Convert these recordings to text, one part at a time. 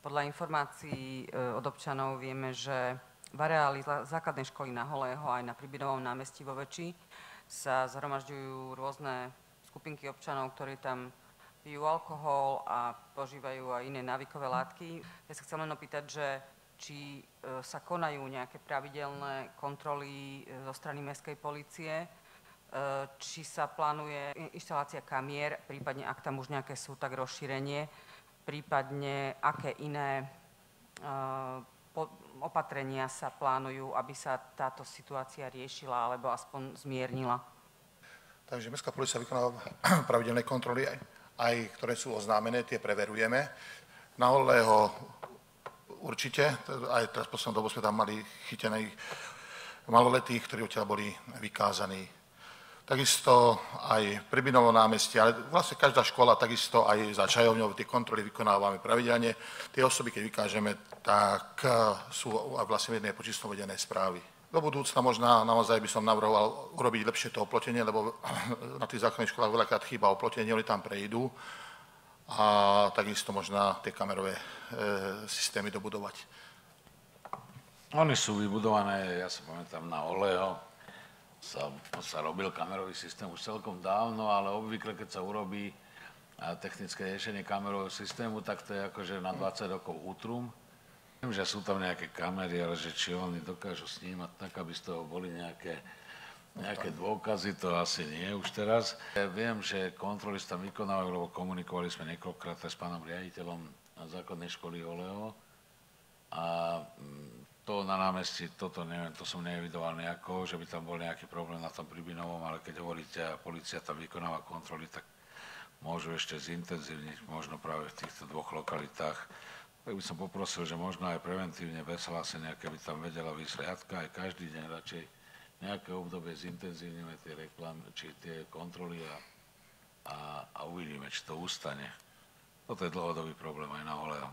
Podľa informácií od občanov vieme, že v areáli základnej školy na Holého aj na Pribinovom námestí vo Veči sa zhromažďujú rôzne skupinky občanov, ktorí tam pijú alkohol a požívajú aj iné návykové látky. Ja sa chcem len opýtať, že či sa konajú nejaké pravidelné kontroly zo strany mestskej polície, či sa plánuje inštalácia kamier, prípadne ak tam už nejaké sú, tak rozšírenie, prípadne aké iné opatrenia sa plánujú, aby sa táto situácia riešila alebo aspoň zmiernila. Takže mestská polícia vykonáva pravidelné kontroly, aj ktoré sú oznámené, tie preverujeme. Na Holého určite, aj teraz poslednú dobu sme tam mali chytených maloletých, ktorí odtiaľ boli vykázaní. Takisto aj pri Binovom námestí, ale vlastne každá škola, takisto aj za Čajovňou, tie kontroly vykonávame pravidelne. Tie osoby, keď vykážeme, tak sú vlastne v jednej počíslo vedené správy. Do budúcna možná naozaj by som navrhoval urobiť lepšie to oplotenie, lebo na tých základných školách veľakrát chýba oplotenie, oni tam prejdú a takisto možná tie kamerové systémy dobudovať. Oni sú vybudované, ja sa pamätám, na Holého. Sa robil kamerový systém už celkom dávno, ale obvykle, keď sa urobí technické riešenie kamerového systému, tak to je akože na 20 rokov útrum. Viem, že sú tam nejaké kamery, ale že či oni dokážu snímať tak, aby z toho boli nejaké dôkazy, to asi nie už teraz. Viem, že kontroly sa tam vykonávajú, lebo komunikovali sme niekoľkokrát s pánom riaditeľom základnej školy Holého. A to na námestí, toto neviem, to som neevidoval nejako, že by tam bol nejaký problém na tom Pribinovom, ale keď hovoríte a polícia tam vykonáva kontroly, tak môžu ešte zintenzívniť, možno práve v týchto dvoch lokalitách. Tak by som poprosil, že možno aj preventívne Veselá Seniatka by tam vedela výsť riadka, aj každý deň radšej nejaké obdobie zintenzívnime tie reklamy, či tie kontroly a uvidíme, či to ustane. Toto je dlhodobý problém aj na Holého.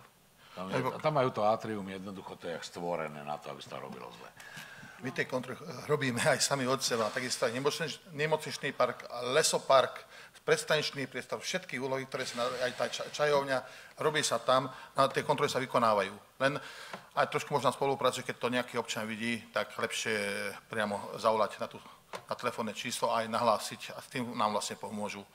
Tam majú to atrium, jednoducho to je stvorené na to, aby sa to robilo zle. My tie kontroly robíme aj sami od seba, takisto aj nemocničný park, lesopark, predstaničný priestor, všetky úlohy, ktoré sa, aj tá čajovňa, robí sa tam, tie kontroly sa vykonávajú. Len aj trošku možná spoluprácu, keď to nejaký občan vidí, tak lepšie priamo zavolať na telefónne číslo a aj nahlásiť a s tým nám vlastne pomôžu.